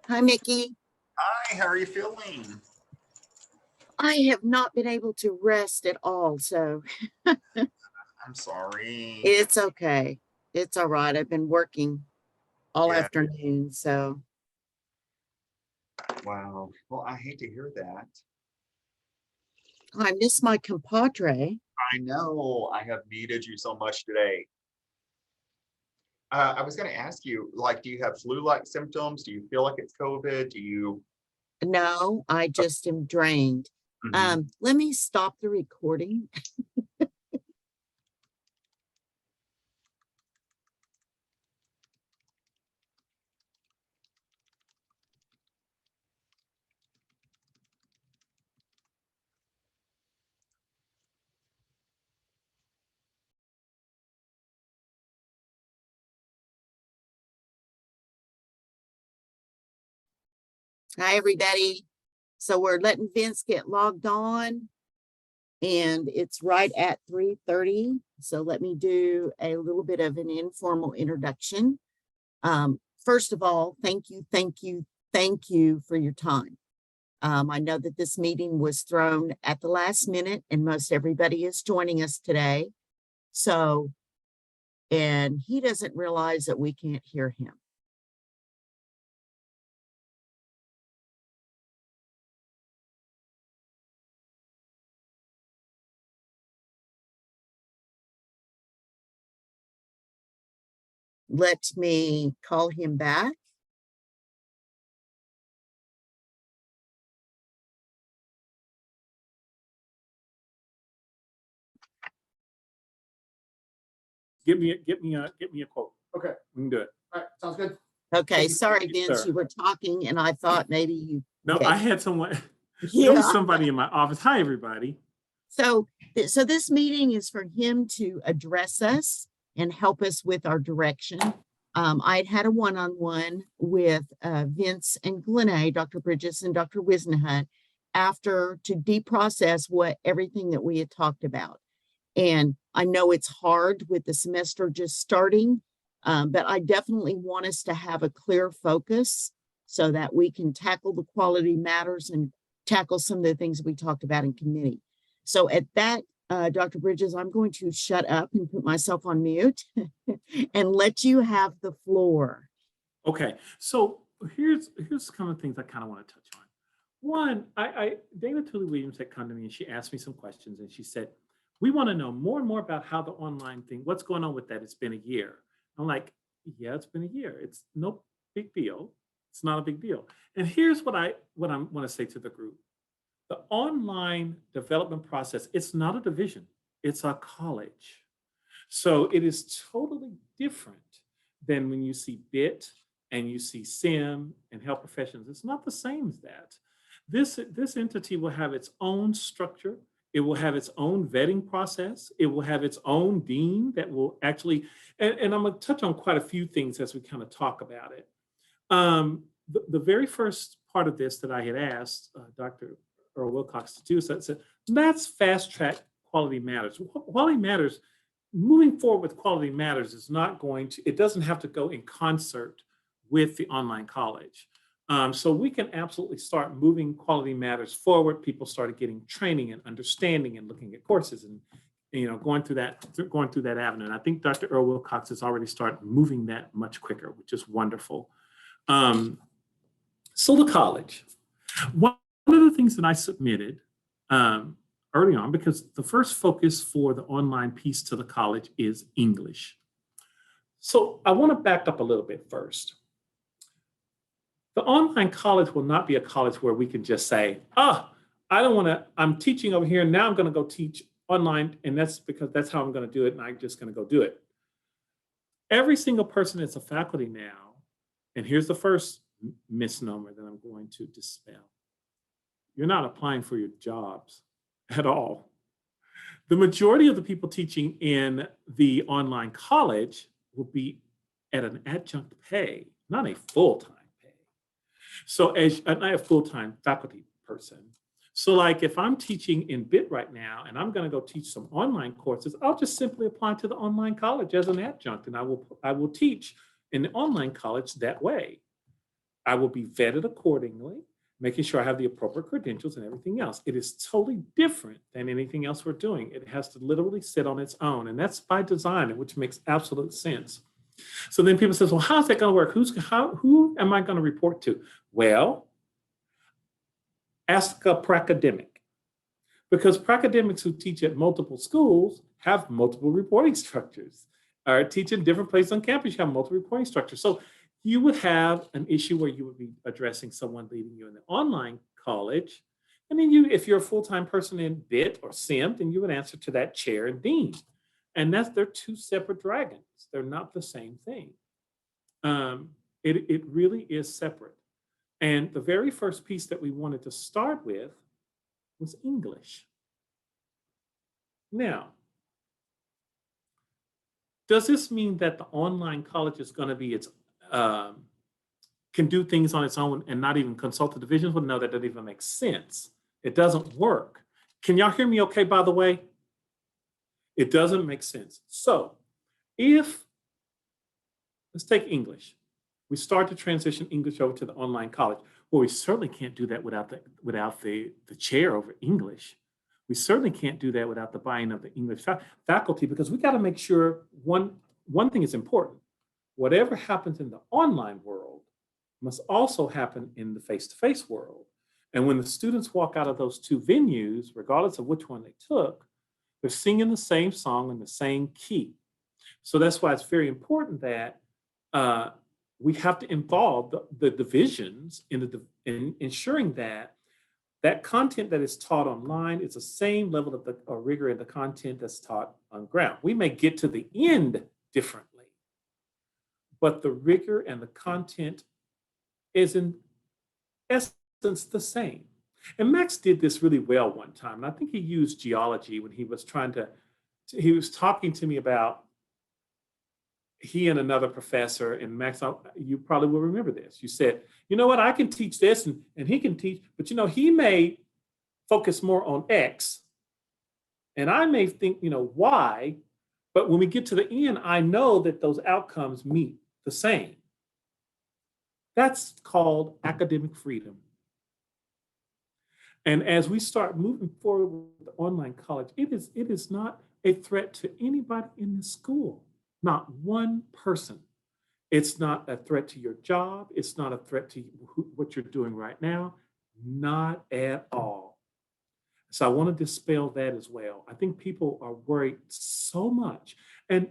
Hi, Mickey. Hi, how are you feeling? I have not been able to rest at all, so I'm sorry. it's okay. It's all right. I've been working all Yeah, afternoon, so wow. Well, I hate to hear that. I miss my compadre. I know I have needed you so much today. I was going to ask you, like, do you have flu-like symptoms? Do you feel like it's COVID? Do you? No, I just am drained. Mhm. Let me stop the recording. Hi, everybody. So we're letting Vince get logged on, and it's right at 3:30. So let me do a little bit of an informal introduction. First of all, thank you for your time. I know that this meeting was thrown at the last minute and most everybody is joining us today. So, and he doesn't realize that we can't hear him. Let me call him back. Give me a quote. Okay. We can do it. All right. Sounds good. Okay, sorry, Yes, Vince, sir. you were talking and I thought maybe you. No, Okay. I had someone. There Yeah. was somebody in my office. Hi, everybody. So this meeting is for him to address us and help us with our direction. I'd had a one-on-one with Vince and Glenna, Dr. Bridges and Dr. Wisnahunt, after to deprocess everything that we had talked about. And I know it's hard with the semester just starting, but I definitely want us to have a clear focus so that we can tackle the quality matters and tackle some of the things we talked about in committee. So at that, Dr. Bridges, I'm going to shut up and put myself on mute and let you have the floor. Okay, so here's kind of things I kind of want to touch on. One, Dana Tully Williams had come to me and she asked me some questions and she said, we want to know more and more about how the online thing, what's going on with that? It's been a year. I'm like, yeah, it's been a year. It's no big deal. It's not a big deal. And here's what I want to say to the group. The online development process, it's not a division, it's a college. So it is totally different than when you see BIT and you see SIM and health professions. It's not the same as that. This entity will have its own structure. It will have its own vetting process. It will have its own dean that will actually, and I'm going to touch on quite a few things as we kind of talk about it. The very first part of this that I had asked Dr. Earl-Wilcox to do, so I said, let's fast track quality matters. Quality matters, moving forward with quality matters is not going to, it doesn't have to go in concert with the online college. So we can absolutely start moving quality matters forward. People started getting training and understanding and looking at courses and going through that avenue. And I think Dr. Earl-Wilcox has already started moving that much quicker, which is wonderful. So the college, one of the things that I submitted early on, because the first focus for the online piece to the college is English. So I want to back up a little bit first. The online college will not be a college where we can just say, I don't want to, I'm teaching over here, now I'm going to go teach online, and that's because that's how I'm going to do it, and I'm just going to go do it. Every single person that's a faculty now, and here's the first misnomer that I'm going to dispel. You're not applying for your jobs at all. The majority of the people teaching in the online college will be at an adjunct pay, not a full-time pay. So as I'm not a full-time faculty person. So like if I'm teaching in BIT right now and I'm going to go teach some online courses, I'll just simply apply to the online college as an adjunct, and I will teach in the online college that way. I will be vetted accordingly, making sure I have the appropriate credentials and everything else. It is totally different than anything else we're doing. It has to literally sit on its own, and that's by design, which makes absolute sense. So then people say, well, how's that going to work? Who am I going to report to? Well, ask a pracademic, because pracademics who teach at multiple schools have multiple reporting structures, or teach in different places on campus, you have multiple reporting structures. So you would have an issue where you would be addressing someone leading you in the online college. And then if you're a full-time person in BIT or SIM, then you would answer to that chair and dean. And they're two separate dragons. They're not the same thing. It really is separate. And the very first piece that we wanted to start with was English. Now, does this mean that the online college is going to be can do things on its own and not even consult the divisions? Well, no, that doesn't even make sense. It doesn't work. Can y'all hear me okay, by the way? It doesn't make sense. So let's take English. We start to transition English over to the online college. Well, we certainly can't do that without the chair over English. We certainly can't do that without the buy-in of the English faculty, because we got to make sure one thing is important. Whatever happens in the online world must also happen in the face-to-face world. And when the students walk out of those two venues, regardless of which one they took, they're singing the same song in the same key. So that's why it's very important that we have to involve the divisions in ensuring that content that is taught online is the same level of rigor in the content that's taught on ground. We may get to the end differently, but the rigor and the content is in essence the same. And Max did this really well one time. And I think he used geology when he was he was talking to me about he and another professor, and Max, you probably will remember this. You said, you know what, I can teach this and he can teach, but he may focus more on X and I may think, Y, but when we get to the end, I know that those outcomes meet the same. That's called academic freedom. And as we start moving forward with the online college, it is not a threat to anybody in the school, not one person. It's not a threat to your job. It's not a threat to what you're doing right now, not at all. So I want to dispel that as well. I think people are worried so much. And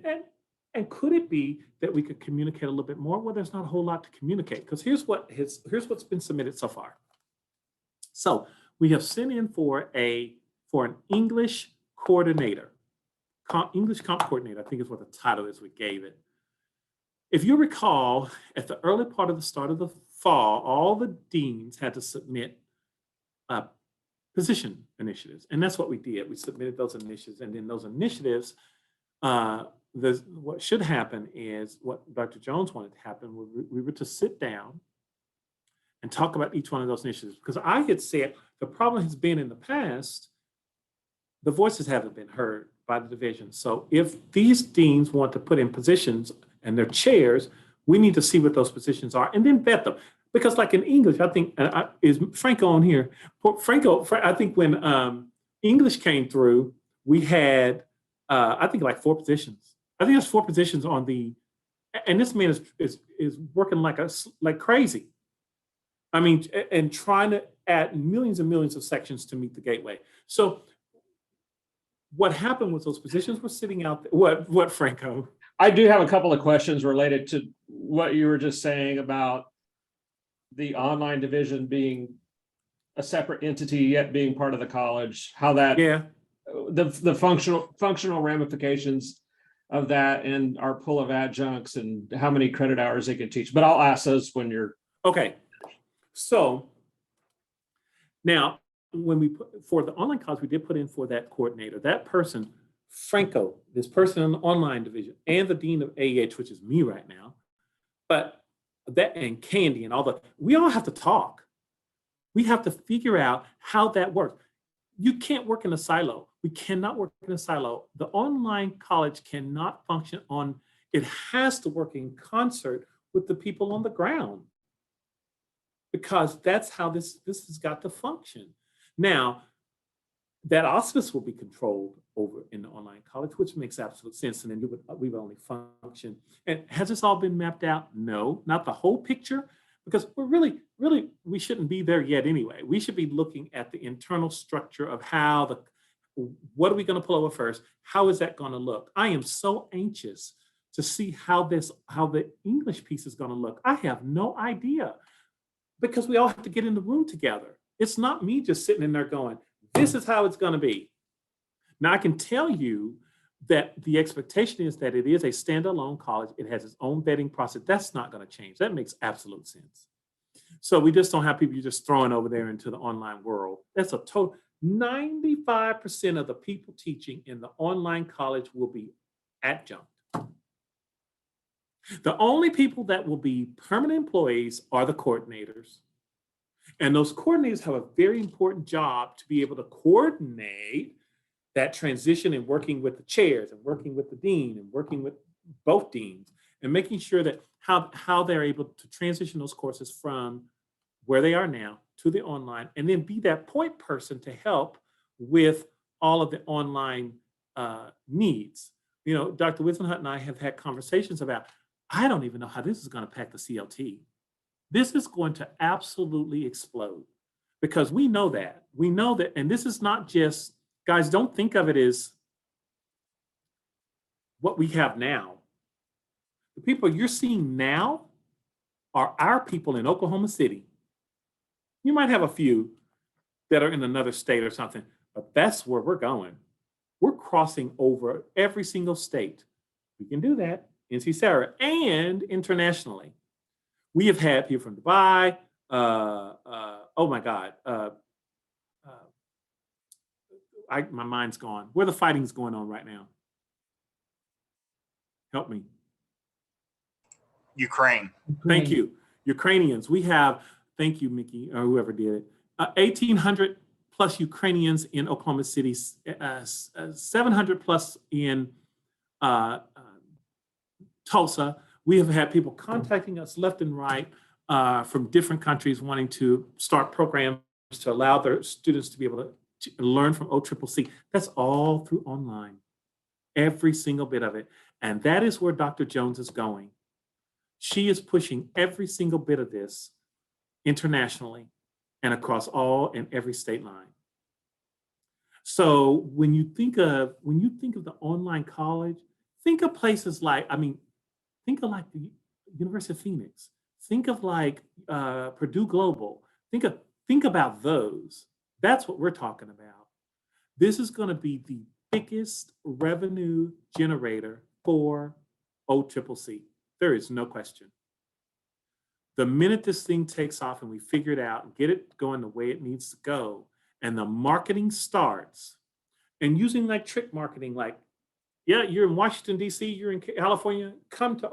could it be that we could communicate a little bit more? Well, there's not a whole lot to communicate, because here's what's been submitted so far. So we have sent in for an English coordinator, English comp coordinator, I think is what the title is we gave it. If you recall, at the early part of the start of the fall, all the deans had to submit position initiatives. And that's what we did. We submitted those initiatives, and then those initiatives, what should happen is what Dr. Jones wanted to happen. We were to sit down and talk about each one of those initiatives, because I had said the problem has been in the past, the voices haven't been heard by the division. So if these deans want to put in positions and their chairs, we need to see what those positions are and then vet them. Because like in English, I think, is Franco on here? Franco, I think when English came through, we had, I think like 4 positions. I think there's 4 positions on and this man is working like crazy. I mean, and trying to add millions and millions of sections to meet the gateway. So what happened was those positions were sitting out there. What, Franco? I do have a couple of questions related to what you were just saying about the online division being a separate entity yet being part of the college, how that, the functional ramifications of that and our pool of adjuncts and how many credit hours they could teach. But I'll ask those when you're. Okay. So now when we put for the online college, we did put in for that coordinator, that person, Franco, this person in the online division, and the dean of AEH, which is me right now, but that, and Candy and we all have to talk. We have to figure out how that works. You can't work in a silo. We cannot work in a silo. The online college cannot function it has to work in concert with the people on the ground. because that's how this has got to function. Now, that auspice will be controlled over in the online college, which makes absolute sense. And then we would only function. And has this all been mapped out? No, not the whole picture, because we're really, we shouldn't be there yet anyway. We should be looking at the internal structure of what are we going to pull over first? How is that going to look? I am so anxious to see how the English piece is going to look. I have no idea, because we all have to get in the room together. It's not me just sitting in there going, this is how it's going to be. Now, I can tell you that the expectation is that it is a standalone college. It has its own vetting process. That's not going to change. That makes absolute sense. So we just don't have people you're just throwing over there into the online world. That's a total 95% of the people teaching in the online college will be adjunct. The only people that will be permanent employees are the coordinators. And those coordinators have a very important job to be able to coordinate that transition and working with the chairs and working with the dean and working with both deans and making sure that how they're able to transition those courses from where they are now to the online, and then be that point person to help with all of the online needs. You know, Dr. Wisenhut and I have had conversations about, I don't even know how this is going to pack the CLT. This is going to absolutely explode, because we know that. We know that, and this is not just, guys, don't think of it as what we have now. The people you're seeing now are our people in Oklahoma City. You might have a few that are in another state or something, but that's where we're going. We're crossing over every single state. We can do that, NC Sarah, and internationally. We have had people from Dubai. Oh my God. My mind's gone. Where the fighting's going on right now? Help me. Ukraine. Thank you. Ukrainians. We have, thank you, Mickey, or whoever did it, 1,800 plus Ukrainians in Oklahoma City, 700 plus in Tulsa. We have had people contacting us left and right from different countries wanting to start programs to allow their students to be able to learn from OCCC. That's all through online, every single bit of it. And that is where Dr. Jones is going. She is pushing every single bit of this internationally and across all and every state line. So when you think of the online college, think of places like, think of like the University of Phoenix. Think of like Purdue Global. Think about those. That's what we're talking about. This is going to be the biggest revenue generator for OCCC. There is no question. The minute this thing takes off and we figure it out and get it going the way it needs to go, and the marketing starts, and using like trick marketing, like, yeah, you're in Washington, D.C., you're in California, come to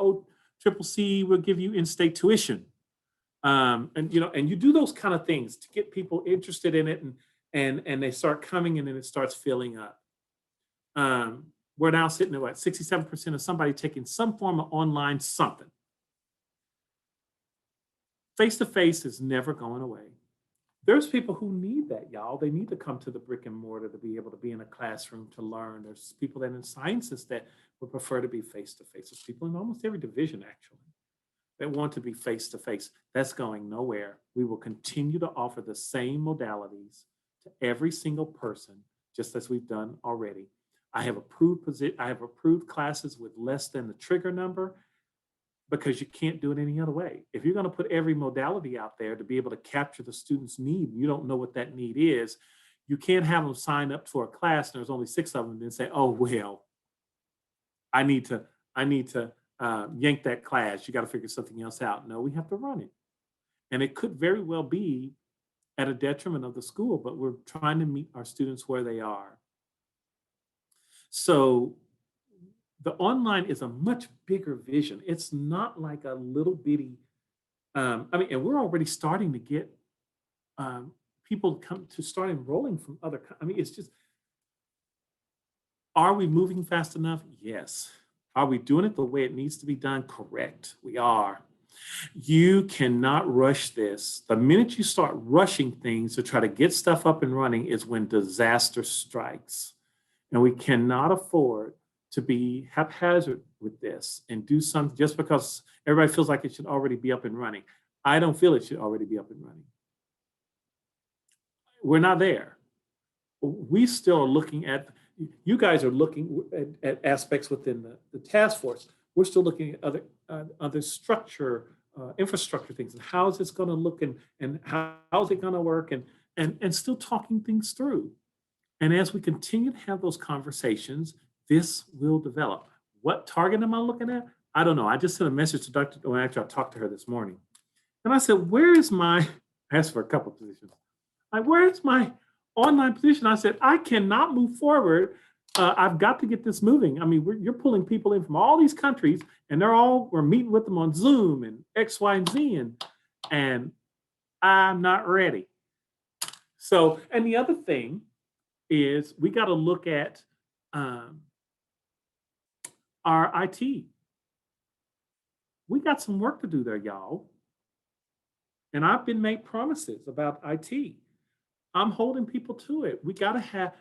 OCCC, we'll give you in-state tuition. And you do those kind of things to get people interested in it, and they start coming, and then it starts filling up. We're now sitting at what, 67% of somebody taking some form of online something. Face-to-face is never going away. There's people who need that, y'all. They need to come to the brick and mortar to be able to be in a classroom to learn. There's people that in sciences that would prefer to be face-to-face. There's people in almost every division, actually, that want to be face-to-face. That's going nowhere. We will continue to offer the same modalities to every single person, just as we've done already. I have approved classes with less than the trigger number, because you can't do it any other way. If you're going to put every modality out there to be able to capture the student's need, you don't know what that need is, you can't have them sign up for a class and there's only 6 of them and then say, oh, well, I need to yank that class. You got to figure something else out. No, we have to run it. And it could very well be at a detriment of the school, but we're trying to meet our students where they are. So the online is a much bigger vision. It's not like a little bitty, and we're already starting to get people come to start enrolling from other, it's just, are we moving fast enough? Yes. Are we doing it the way it needs to be done? Correct, we are. You cannot rush this. The minute you start rushing things to try to get stuff up and running is when disaster strikes. And we cannot afford to be haphazard with this and do something just because everybody feels like it should already be up and running. I don't feel it should already be up and running. We're not there. We still are looking at, you guys are looking at aspects within the task force. We're still looking at other structure, infrastructure things, and how is this going to look, and how is it going to work, and still talking things through. And as we continue to have those conversations, this will develop. What target am I looking at? I don't know. I just sent a message to Dr. Well, actually, I talked to her this morning. And I said, where is my, I asked for a couple of positions. Like, where is my online position? I said, I cannot move forward. I've got to get this moving. I mean, you're pulling people in from all these countries, and we're meeting with them on Zoom and X, Y, and Z, and I'm not ready. So, and the other thing is we got to look at our IT. We got some work to do there, y'all. And I've been made promises about IT. I'm holding people to it. We got to have,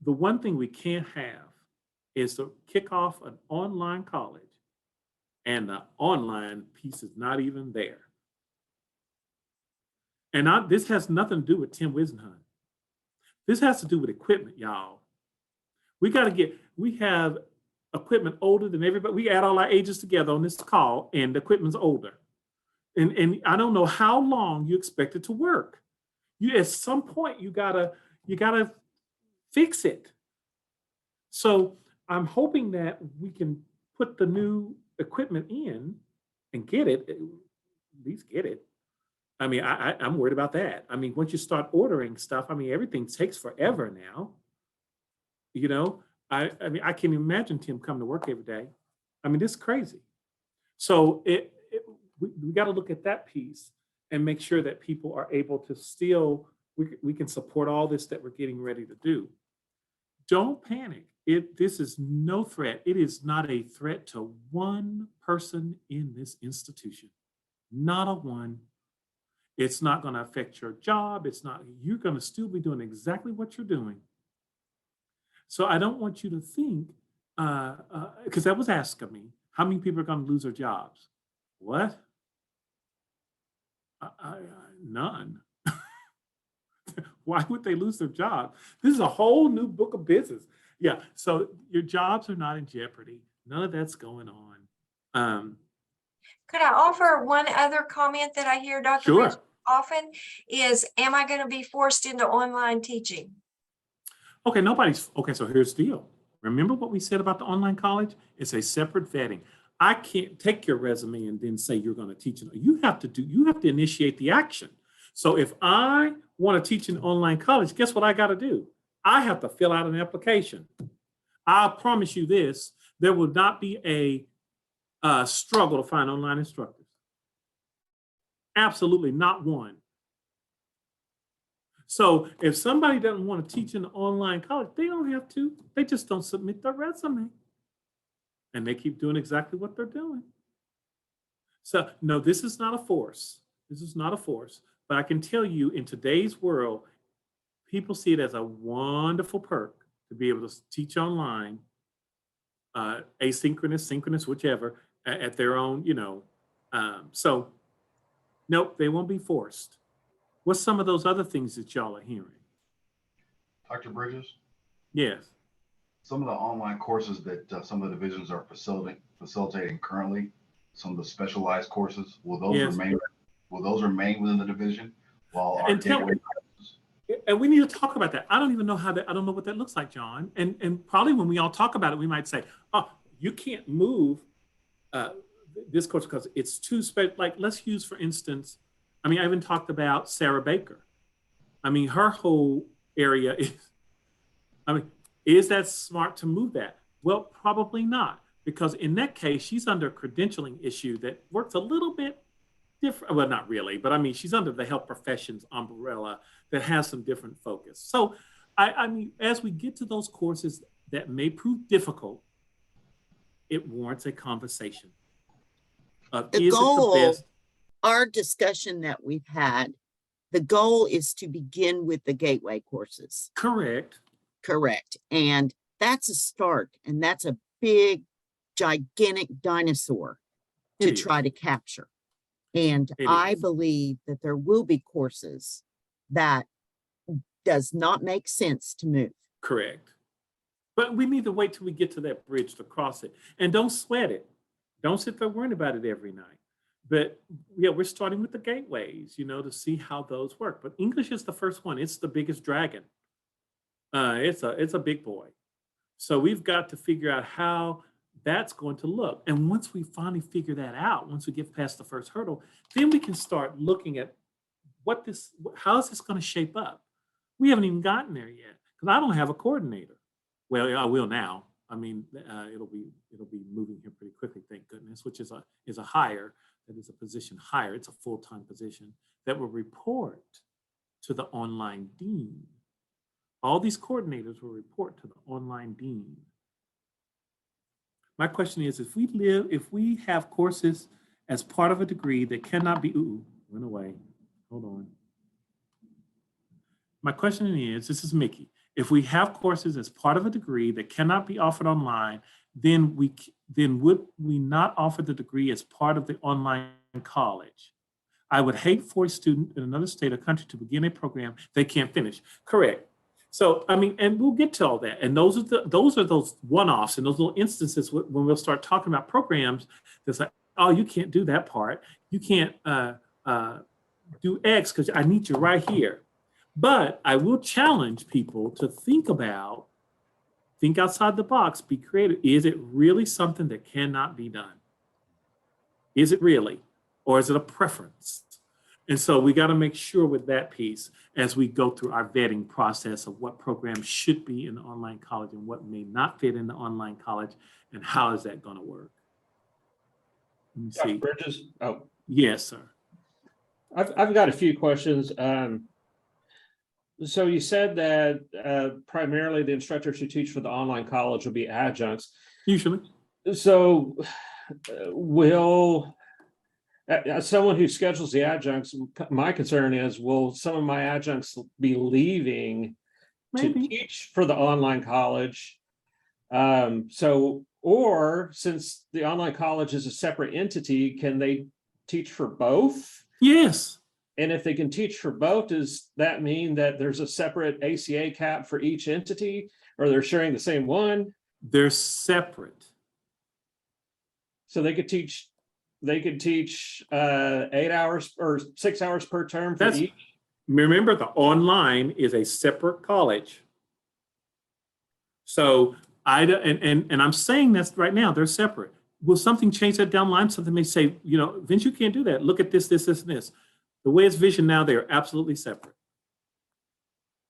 the one thing we can't have is to kick off an online college and the online piece is not even there. And this has nothing to do with Tim Wisenhunt. This has to do with equipment, y'all. We have equipment older than everybody. We add all our ages together on this call and the equipment's older. And I don't know how long you expect it to work. At some point you gotta fix it. So I'm hoping that we can put the new equipment in and get it, at least get it. I mean, I'm worried about that. I mean, once you start ordering stuff, I mean, everything takes forever now. You know, I mean, I can imagine Tim coming to work every day. I mean, this is crazy. So we got to look at that piece and make sure that people are able to still, we can support all this that we're getting ready to do. Don't panic. This is no threat. It is not a threat to one person in this institution. Not a one. It's not going to affect your job. You're going to still be doing exactly what you're doing. So I don't want you to think, because that was asked of me, how many people are going to lose their jobs? What? None. Why would they lose their job? This is a whole new book of business. Yeah, so your jobs are not in jeopardy. None of that's going on. Could I offer one other comment that I hear Dr. Sure. Rich often is, am I going to be forced into online teaching? Okay, so here's the deal. Remember what we said about the online college? It's a separate vetting. I can't take your resume and then say you're going to teach it. You have to initiate the action. So if I want to teach an online college, guess what I got to do? I have to fill out an application. I promise you this, there will not be a struggle to find online instructors. Absolutely not one. So if somebody doesn't want to teach in an online college, they don't have to. They just don't submit their resume. And they keep doing exactly what they're doing. So no, this is not a force. This is not a force. But I can tell you in today's world, people see it as a wonderful perk to be able to teach online, asynchronous, synchronous, whichever, at their own, so nope, they won't be forced. What's some of those other things that y'all are hearing? Dr. Bridges? Yes. Some of the online courses that some of the divisions are facilitating currently, some of the specialized courses, will those remain within the division while our gateway courses? And we need to talk about that. I don't even know I don't know what that looks like, John. And probably when we all talk about it, we might say, oh, you can't move this course because it's too special. Like, let's use, for instance, I mean, I even talked about Sarah Baker. I mean, her whole area is that smart to move that? Well, probably not, because in that case, she's under a credentialing issue that works a little bit different. Well, not really, but I mean, she's under the health professions umbrella that has some different focus. So I mean, as we get to those courses that may prove difficult, it warrants a conversation. The is it the goal, best? our discussion that we've had, the goal is to begin with the gateway courses. Correct. Correct. And that's a start. And that's a big, gigantic dinosaur to It is. try to capture. And It I is. believe that there will be courses that does not make sense to move. Correct. But we need to wait till we get to that bridge to cross it. And don't sweat it. Don't sit there worrying about it every night. But yeah, we're starting with the gateways, you know, to see how those work. But English is the first one. It's the biggest dragon. It's a big boy. So we've got to figure out how that's going to look. And once we finally figure that out, once we get past the first hurdle, then we can start looking at how is this going to shape up? We haven't even gotten there yet because I don't have a coordinator. Well, I will now. I mean, it'll be moving here pretty quickly, thank goodness, which is a hire, that is a position hire. It's a full-time position that will report to the online dean. All these coordinators will report to the online dean. My question is, if we have courses as part of a degree that cannot be, went away, hold on. My question is, this is Mickey. If we have courses as part of a degree that cannot be offered online, then would we not offer the degree as part of the online college? I would hate for a student in another state or country to begin a program they can't finish. Correct. So, I mean, and we'll get to all that. And those are those one-offs and those little instances when we'll start talking about programs that's like, oh, you can't do that part. You can't do X because I need you right here. But I will challenge people to think outside the box, be creative. Is it really something that cannot be done? Is it really? Or is it a preference? And so we got to make sure with that piece as we go through our vetting process of what programs should be in the online college and what may not fit in the online college and how is that going to work? Let me see. Bridges. Oh, yes, sir. I've got a few questions. So you said that primarily the instructors who teach for the online college will be adjuncts. Usually. So will, as someone who schedules the adjuncts, my concern is, will some of my adjuncts be leaving to teach for the online college? Or since the online college is a separate entity, can they teach for both? Yes. And if they can teach for both, does that mean that there's a separate ACA cap for each entity, or they're sharing the same one? They're separate. So they could teach 8 hours or 6 hours per term for each. Remember, the online is a separate college. So and I'm saying this right now, they're separate. Will something change that down the line? Something may say, you know, Vince, you can't do that. Look at this, and this. The way it's visioned now, they are absolutely separate.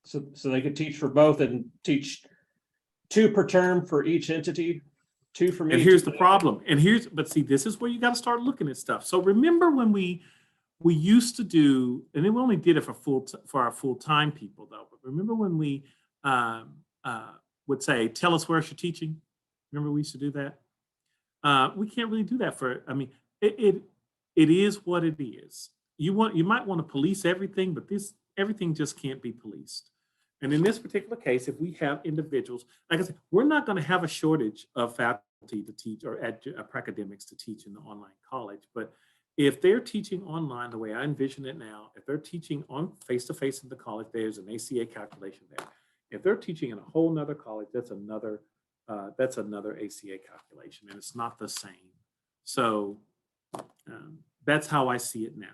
So they could teach for both and teach 2 per term for each entity, 2 for me. And here's the problem. But see, this is where you got to start looking at stuff. So remember when we used to do, and then we only did it for our full-time people though. But remember when we would say, tell us where you're teaching? Remember we used to do that? We can't really do that it is what it is. You might want to police everything, but everything just can't be policed. And in this particular case, if we have individuals, like I said, we're not going to have a shortage of faculty to teach or academics to teach in the online college. But if they're teaching online the way I envision it now, if they're teaching on face-to-face in the college, there's an ACA calculation there. If they're teaching in a whole nother college, that's another ACA calculation, and it's not the same. So that's how I see it now.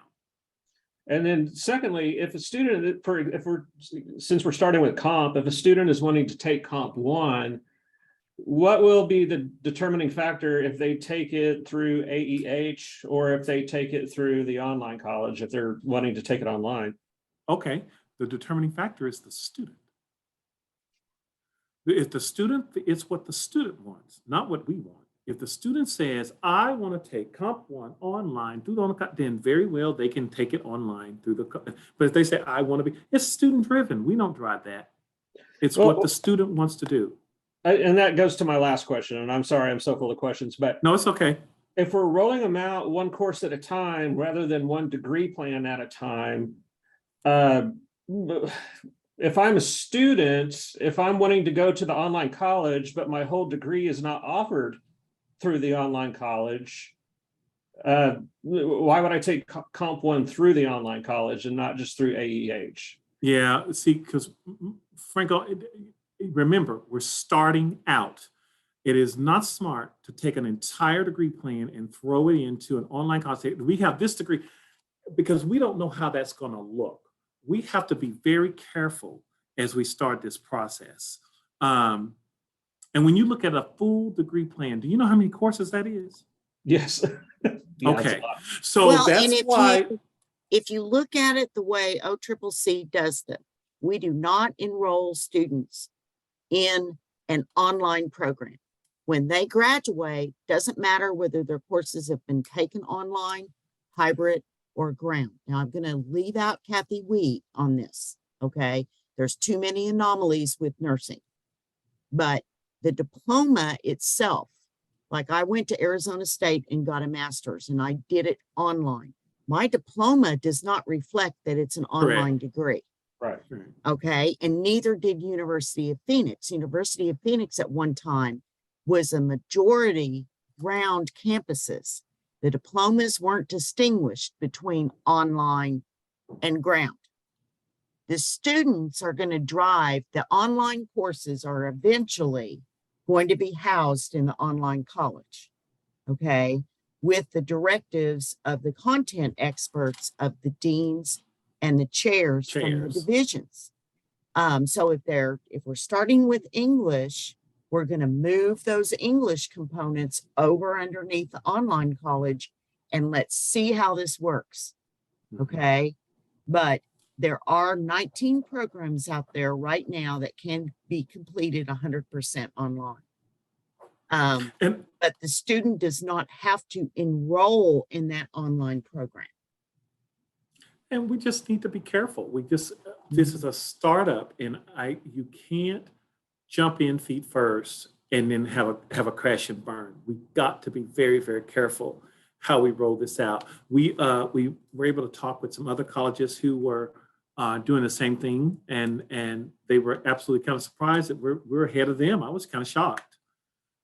And then secondly, if a student, since we're starting with comp, if a student is wanting to take comp 1, what will be the determining factor if they take it through AEH or if they take it through the online college, if they're wanting to take it online? Okay, the determining factor is the student. If the student, it's what the student wants, not what we want. If the student says, I want to take Comp 1 online, then very well, they can take it online through but if they say, I want to be, it's student driven. We don't drive that. It's what the student wants to do. And that goes to my last question, and I'm sorry, I'm so full of questions, but. No, it's okay. if we're rolling them out one course at a time rather than one degree plan at a time, if I'm a student, if I'm wanting to go to the online college, but my whole degree is not offered through the online college, why would I take Comp 1 through the online college and not just through AEH? Yeah, see, because Franco, remember, we're starting out. It is not smart to take an entire degree plan and throw it into an online college. We have this degree because we don't know how that's going to look. We have to be very careful as we start this process. And when you look at a full degree plan, do you know how many courses that is? Yes. Yeah, Okay, so Well, and that's why. if you look at it the way OCCC does them, we do not enroll students in an online program. When they graduate, doesn't matter whether their courses have been taken online, hybrid, or ground. Now I'm going to leave out Kathy Wheat on this, okay? There's too many anomalies with nursing. But the diploma itself, like I went to Arizona State and got a master's and I did it online. My diploma does not reflect that it's an online degree. Right. Okay. And neither did University of Phoenix. University of Phoenix at one time was a majority ground campuses. The diplomas weren't distinguished between online and ground. The students are going to drive, the online courses are eventually going to be housed in the online college, okay, with the directives of the content experts of the deans and the chairs from the divisions. So if we're starting with English, we're going to move those English components over underneath the online college and let's see how this works, okay? But there are 19 programs out there right now that can be completed 100% online. But the student does not have to enroll in that online program. And we just need to be careful. This is a startup and you can't jump in feet first and then have a crash and burn. We've got to be very, very careful how we roll this out. We were able to talk with some other colleges who were doing the same thing, and they were absolutely kind of surprised that we're ahead of them. I was kind of shocked.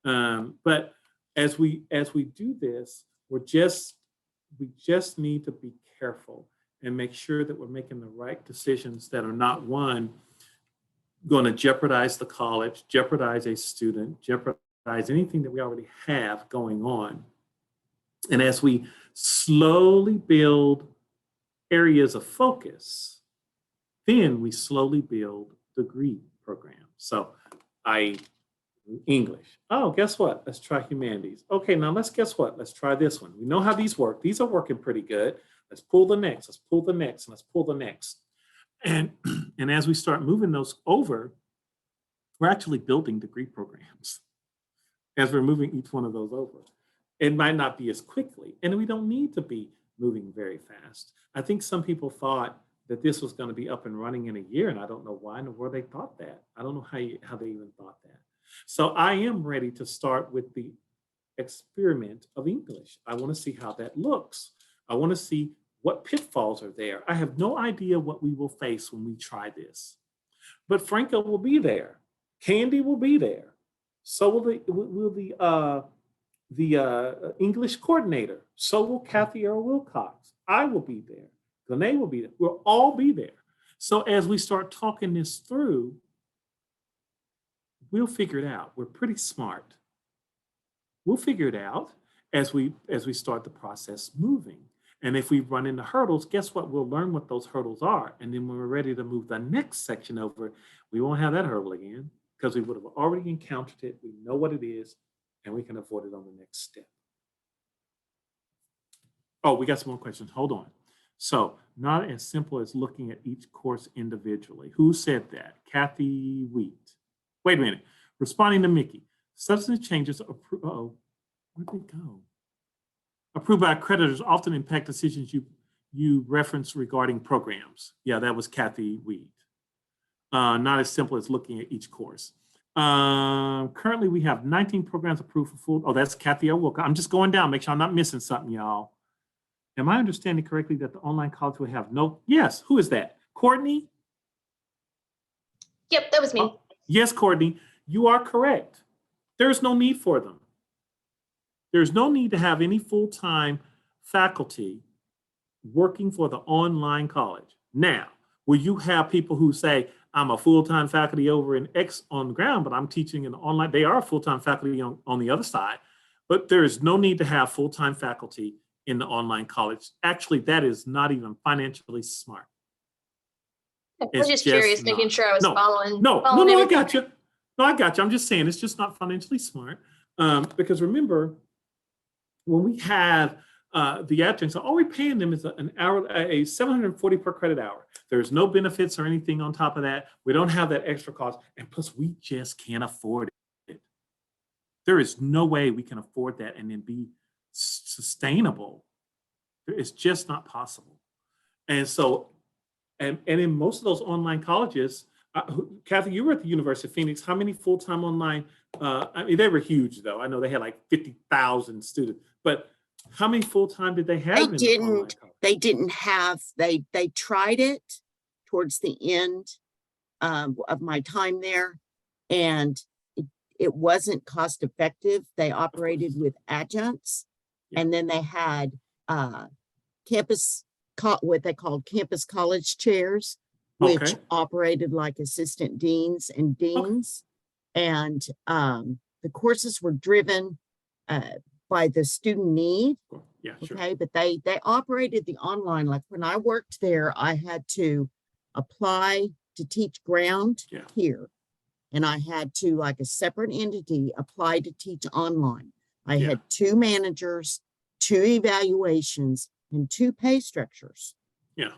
But as we do this, we just need to be careful and make sure that we're making the right decisions that are not, one, going to jeopardize the college, jeopardize a student, jeopardize anything that we already have going on. And as we slowly build areas of focus, then we slowly build degree programs. So English. Oh, guess what? Let's try humanities. Okay, now guess what? Let's try this one. We know how these work. These are working pretty good. Let's pull the next. Let's pull the next. And let's pull the next. And as we start moving those over, we're actually building degree programs as we're moving each one of those over. It might not be as quickly, and we don't need to be moving very fast. I think some people thought that this was going to be up and running in a year, and I don't know why in the world they thought that. I don't know how they even thought that. So I am ready to start with the experiment of English. I want to see how that looks. I want to see what pitfalls are there. I have no idea what we will face when we try this. But Franco will be there. Candy will be there. So will the English coordinator. So will Kathy Earl-Wilcox. I will be there. Lene will be there. We'll all be there. So as we start talking this through, we'll figure it out. We're pretty smart. We'll figure it out as we start the process moving. And if we run into hurdles, guess what? We'll learn what those hurdles are. And then when we're ready to move the next section over, we won't have that hurdle again because we would have already encountered it. We know what it is, and we can avoid it on the next step. Oh, we got some more questions. Hold on. So not as simple as looking at each course individually. Who said that? Kathy Wheat. Wait a minute. Responding to Mickey. Substantive changes, where'd they go? Approved by accreditors often impact decisions you reference regarding programs. Yeah, that was Kathy Weed. Not as simple as looking at each course. Currently, we have 19 programs approved for full. Oh, that's Kathy Earl-Wilcox. I'm just going down, make sure I'm not missing something, y'all. Am I understanding correctly that the online college will have no? Yes, who is that? Courtney? Yep, that was me. Yes, Courtney, you are correct. There's no need for them. There's no need to have any full-time faculty working for the online college. Now, will you have people who say, I'm a full-time faculty over in X on the ground, but I'm teaching in the online, they are full-time faculty on the other side, but there is no need to have full-time faculty in the online college. Actually, that is not even financially smart. I was just curious, making sure I was following. No, following I everything. got you. No, I got you. I'm just saying it's just not financially smart. Because remember, when we have the adjuncts, all we're paying them is an hour, a 740 per credit hour. There's no benefits or anything on top of that. We don't have that extra cost. And plus, we just can't afford it. There is no way we can afford that and then be sustainable. It's just not possible. And so, and in most of those online colleges, Kathy, you were at the University of Phoenix. How many full-time online? I mean, they were huge, though. I know they had like 50,000 students, but how many full-time did they have? They in the online college? They didn't have, they tried it towards the end of my time there, and it wasn't cost effective. They operated with adjuncts, and then they had what they called campus college chairs, which operated like assistant deans and deans. And the courses were driven by the student need. Yeah, sure. Okay, but they operated the online. Like when I worked there, I had to apply to teach ground here. And I had to, like a separate entity, apply to teach online. I had 2 managers, 2 evaluations, and 2 pay structures. Yeah.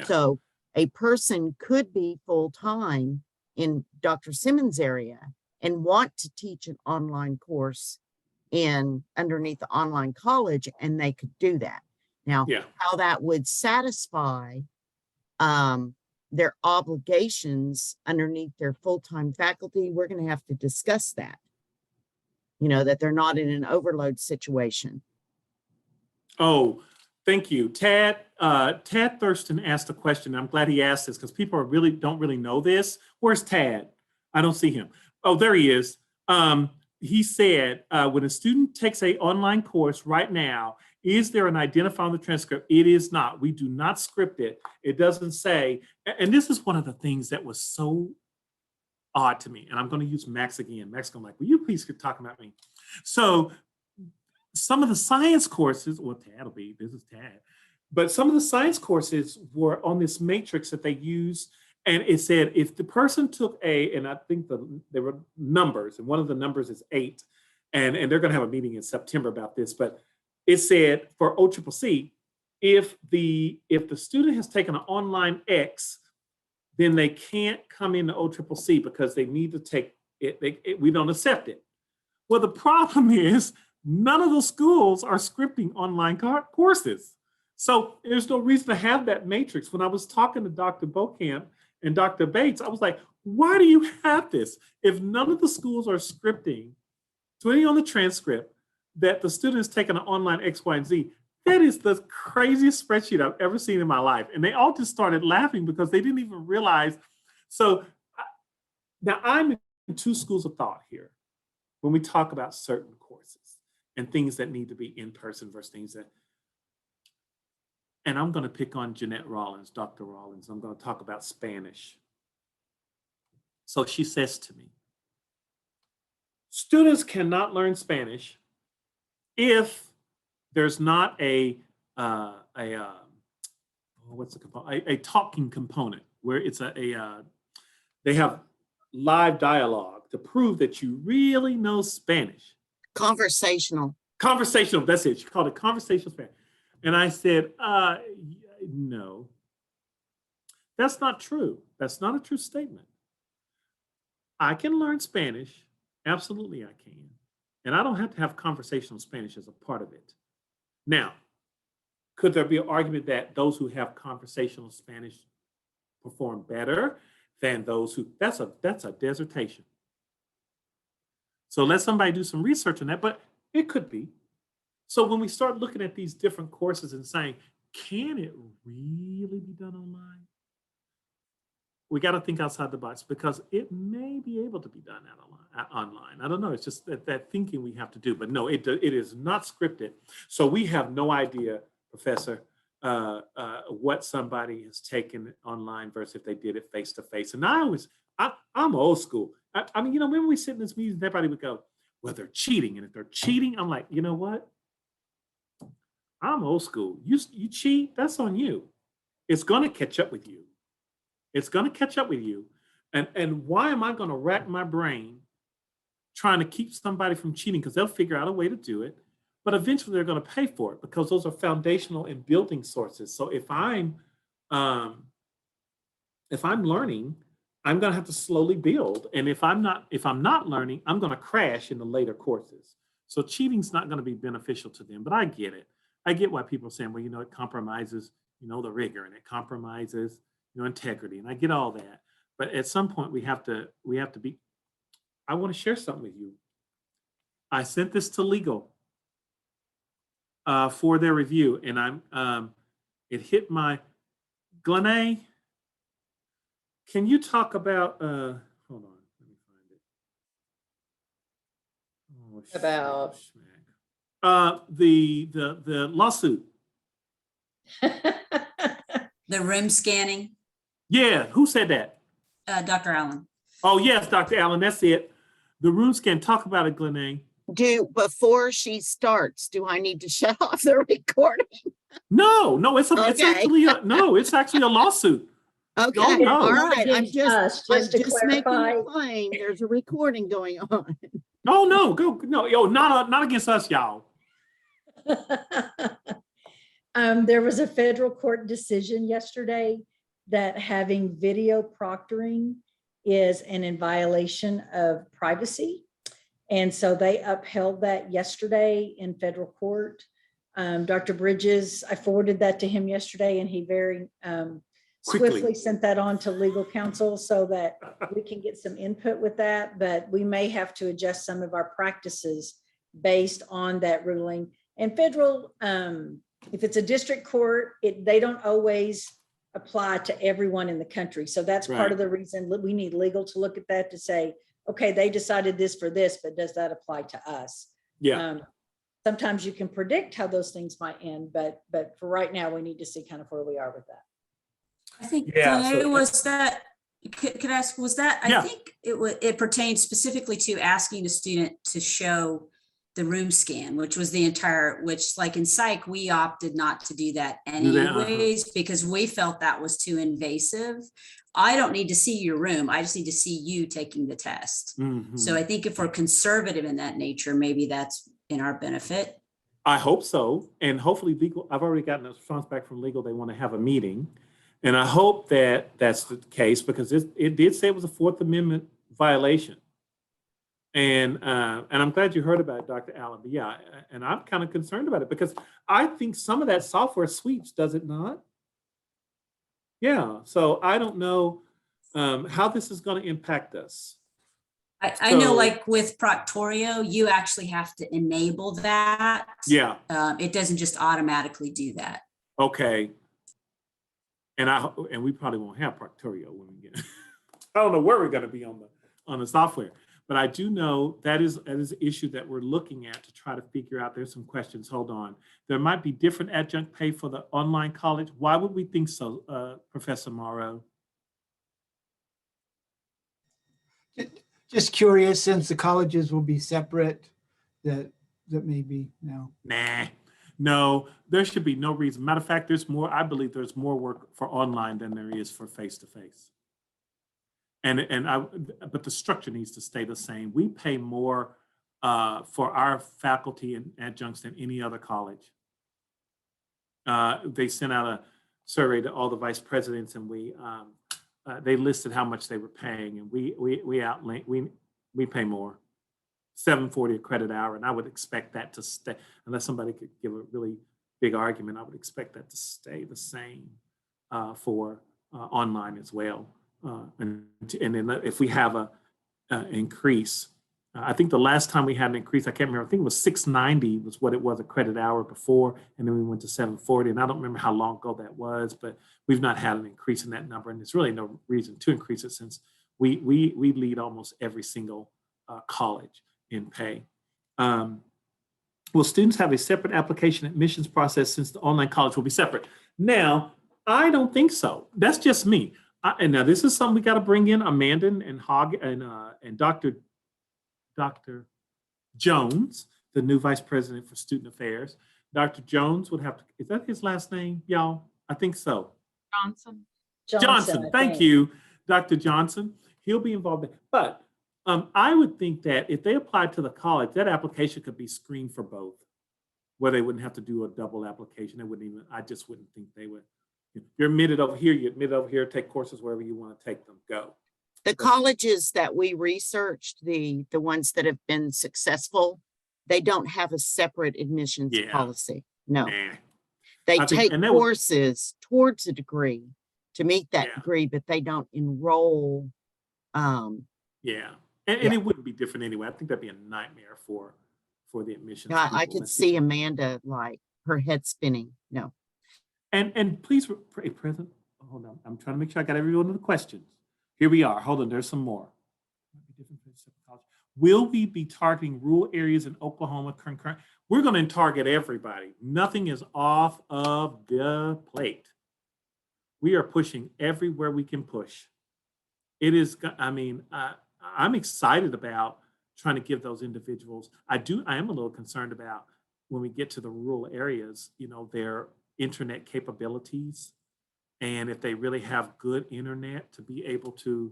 So a person could be full-time in Dr. Simmons' area and want to teach an online course underneath the online college, and they could do that. Now, how that would satisfy their obligations underneath their full-time faculty, we're going to have to discuss that. You know, that they're not in an overload situation. Oh, thank you. Tad Thurston asked a question. I'm glad he asked this because people don't really know this. Where's Tad? I don't see him. Oh, there he is. He said, when a student takes an online course right now, is there an identifier on the transcript? It is not. We do not script it. It doesn't say, and this is one of the things that was so odd to me. And I'm going to use Max again. Max going like, will you please keep talking about me? So some of the science courses, well, Tad this is Tad, but some of the science courses were on this matrix that they use. And it said, if the person took and I think there were numbers, and one of the numbers is 8, and they're going to have a meeting in September about this, but it said for OCCC, if the student has taken an online X, then they can't come into OCCC because they need to take it. We don't accept it. Well, the problem is none of those schools are scripting online courses. So there's no reason to have that matrix. When I was talking to Dr. Bokamp and Dr. Bates, I was like, why do you have this? If none of the schools are scripting, putting on the transcript that the student is taking an online X, Y, and Z, that is the craziest spreadsheet I've ever seen in my life. And they all just started laughing because they didn't even realize. So now I'm in 2 schools of thought here when we talk about certain courses and things that need to be in person versus things that, and I'm going to pick on Jeanette Rollins, Dr. Rollins. I'm going to talk about Spanish. So she says to me, students cannot learn Spanish if there's not a talking component where it's they have live dialogue to prove that you really know Spanish. Conversational, that's it. She called it conversational Spanish. And I said, no, that's not true. That's not a true statement. I can learn Spanish. Absolutely, I can. And I don't have to have conversational Spanish as a part of it. Now, could there be an argument that those who have conversational Spanish perform better than those who, that's a dissertation. So let somebody do some research on that, but it could be. So when we start looking at these different courses and saying, can it really be done online? We got to think outside the box because it may be able to be done online. I don't know. It's just that thinking we have to do. But no, it is not scripted. So we have no idea, Professor, what somebody has taken online versus if they did it face to face. And I'm old school. I mean, when we sit in this meeting, everybody would go, well, they're cheating. And if they're cheating, I'm like, you know what? I'm old school. You cheat, that's on you. It's going to catch up with you. It's going to catch up with you. And why am I going to rack my brain trying to keep somebody from cheating? Because they'll figure out a way to do it. But eventually they're going to pay for it because those are foundational and building sources. So if I'm learning, I'm going to have to slowly build. And if I'm not learning, I'm going to crash in the later courses. So cheating's not going to be beneficial to them. But I get it. I get why people are saying, well, it compromises, the rigor, and it compromises, integrity. And I get all that. But at some point we have to be, I want to share something with you. I sent this to legal for their review, and it hit my, Glenay, can you talk about, hold on, let me find it. About the lawsuit. The room scanning, Yeah, who said that? Dr. Allen. Oh, yes, Dr. Allen, that's it. The room scan, talk about it, Glenay. Before she starts, do I need to shut off the recording? No, it's Okay. actually a lawsuit. Okay, Oh, no. all right. I'm Against us, just to making clarify. a claim. There's a recording going on. Oh, no, not against us, y'all. There was a federal court decision yesterday that having video proctoring is in violation of privacy. And so they upheld that yesterday in federal court. Dr. Bridges, I forwarded that to him yesterday, and he very swiftly sent that on to legal counsel so that we can get some input with that. But we may have to adjust some of our practices based on that ruling. And federal, if it's a district court, they don't always apply to everyone in the country. So that's part of the reason we need legal to look at that to say, okay, they decided this for this, but does that apply to us? Yeah. Sometimes you can predict how those things might end, but for right now, we need to see kind of where we are with that. I think Yeah, was that, could I ask, was that, Yeah. I think it pertains specifically to asking the student to show the room scan, which was which like in psych, we opted not to do that anyways, because we felt that was too invasive. I don't need to see your room. I just need to see you taking the test. Mhm. So I think if we're conservative in that nature, maybe that's in our benefit. I hope so. And hopefully legal, I've already gotten a response back from legal. They want to have a meeting. And I hope that that's the case because it did say it was a Fourth Amendment violation. And I'm glad you heard about it, Dr. Allen. But yeah, and I'm kind of concerned about it because I think some of that software sweeps, does it not? Yeah. So I don't know how this is going to impact us. I know, like with Proctorio, you actually have to enable that. Yeah. It doesn't just automatically do that. Okay. And we probably won't have Proctorio when we get. I don't know where we're going to be on the software, but I do know that is an issue that we're looking at to try to figure out. There's some questions. Hold on. There might be different adjunct pay for the online college. Why would we think so, Professor Morrow? Just curious, since the colleges will be separate, that may be no. Nah, no, there should be no reason. Matter of fact, I believe there's more work for online than there is for face-to-face. But the structure needs to stay the same. We pay more for our faculty and adjuncts than any other college. They sent out a survey to all the vice presidents, and they listed how much they were paying, and we pay more, $7.40 a credit hour, and I would expect that to stay unless somebody could give a really big argument. I would expect that to stay the same for online as well. And then if we have an increase I think the last time we had an increase, I can't remember, I think it was 690 was what it was a credit hour before, and then we went to 740, and I don't remember how long ago that was, but we've not had an increase in that number, and there's really no reason to increase it since we lead almost every single college in pay. Will students have a separate application admissions process since the online college will be separate? Now, I don't think so. That's just me. And now this is something we got to bring in Amanda and Hog and Dr. Jones, the new vice president for student affairs. Dr. Jones would have to, is that his last name, y'all? I think so. Johnson. Johnson, I thank think. you, Dr. Johnson. He'll be involved. But I would think that if they applied to the college, that application could be screened for both, where they wouldn't have to do a double application. They wouldn't even, I just wouldn't think they would. You're admitted over here, you admitted over here, take courses wherever you want to take them, go. The colleges that we researched, the ones that have been successful, they don't have a separate admissions Yeah. policy. No, Nah. they I think- take and that would- courses towards a degree to meet that Yeah. degree, but they don't enroll. Yeah. And it wouldn't be different anyway. I think that'd be a nightmare for the admissions. I people. could That's see just- Amanda like her head spinning. No. And please, President, hold on. I'm trying to make sure I got every one of the questions. Here we are. Hold on, there's some more. Will we be targeting rural areas in Oklahoma concurrent? We're going to target everybody. Nothing is off of the plate. We are pushing everywhere we can push. It is, I mean, I'm excited about trying to give those individuals. I am a little concerned about when we get to the rural areas, you know, their internet capabilities, and if they really have good internet to be able to,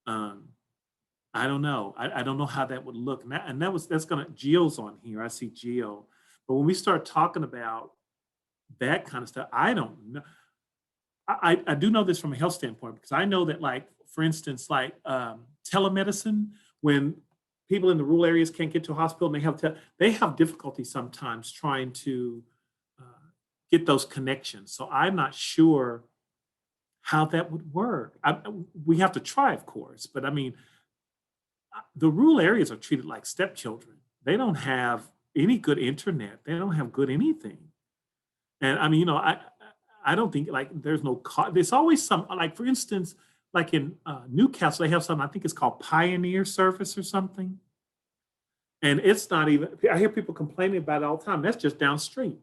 I don't know. I don't know how that would look. And that's gonna, Gio's on here. I see Gio. But when we start talking about that kind of stuff, I don't know. I do know this from a health standpoint, because I know that, like, for instance, like telemedicine, when people in the rural areas can't get to a hospital and they have difficulty sometimes trying to get those connections. So I'm not sure how that would work. We have to try, of course, but I mean, the rural areas are treated like stepchildren. They don't have any good internet. They don't have good anything. And I mean, you know, I don't think, like, there's no, there's always some, like, for instance, like in Newcastle, they have something, I think it's called Pioneer Service or something. And it's not even, I hear people complaining about it all the time. That's just downstream.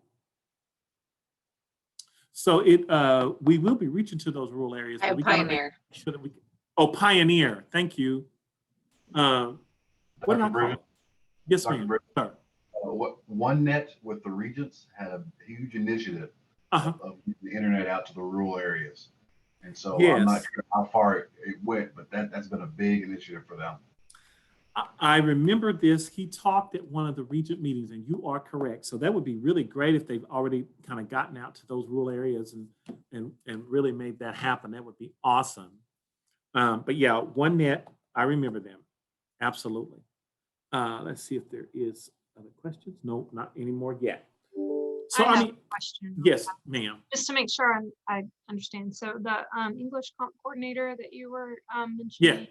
So we will be reaching to those rural areas. But we gotta make sure that Pioneer. Thank you. What did I call it? Yes, Dr. ma'am. Britt, Sir. OneNet with the Regents had a huge initiative of getting the internet out to the rural areas. And so I'm not sure how far it went, but that's been a big initiative for them. I remember this. He talked at one of the Regent meetings, and you are correct. So that would be really great if they've already kind of gotten out to those rural areas and really made that happen. That would be awesome. But yeah, OneNet, I remember them. Absolutely. Let's see if there is other questions. No, not anymore yet. So I have mean, a question. yes, ma'am. Just to make sure I understand. So the English coordinator that you were mentioning. Yeah.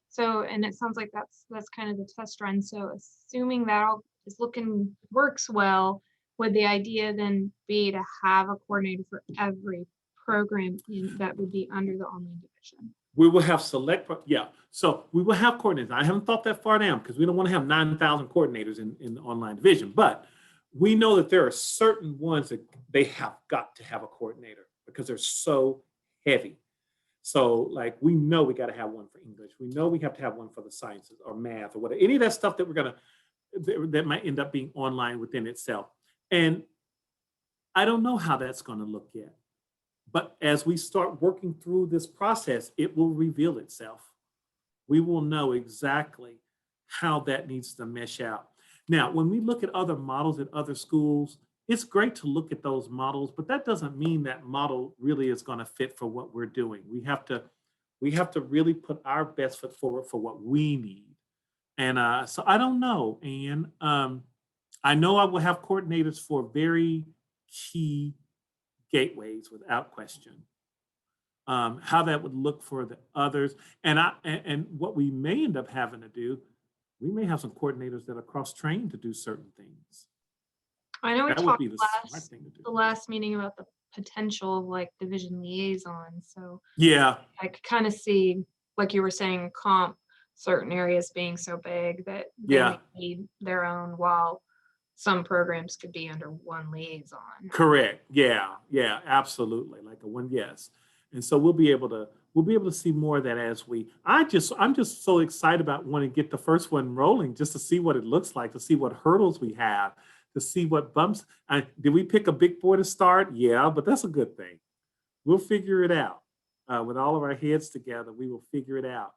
So, and it sounds like that's kind of the test run. So assuming that all is works well, would the idea then be to have a coordinator for every program that would be under the online division? We will have so we will have coordinators. I haven't thought that far down because we don't want to have 9,000 coordinators in the online division, but we know that there are certain ones that they have got to have a coordinator because they're so heavy. So, like, we know we got to have one for English. We know we have to have one for the sciences or math or whatever, any of that stuff that that might end up being online within itself. And I don't know how that's going to look yet. But as we start working through this process, it will reveal itself. We will know exactly how that needs to mesh out. Now, when we look at other models at other schools, it's great to look at those models, but that doesn't mean that model really is going to fit for what we're doing. We have to really put our best foot forward for what we need. And so I don't know, Anne. I know I will have coordinators for very key gateways without question. How that would look for the others, and what we may end up having to do, we may have some coordinators that are cross-trained to do certain things. I know we That would talked be the smart last, thing to do. the last meeting about the potential of like division liaison, so Yeah, I could kind of see, like you were saying, comp, certain areas being so big that they Yeah. might need their own, while some programs could be under one liaison. correct. Yeah, yeah, absolutely. Like a one, yes. And so we'll be able to see more of that as I'm just so excited about wanting to get the first one rolling, just to see what it looks like, to see what hurdles we have, to see what bumps. Did we pick a big boy to start? Yeah, but that's a good thing. We'll figure it out. With all of our heads together, we will figure it out.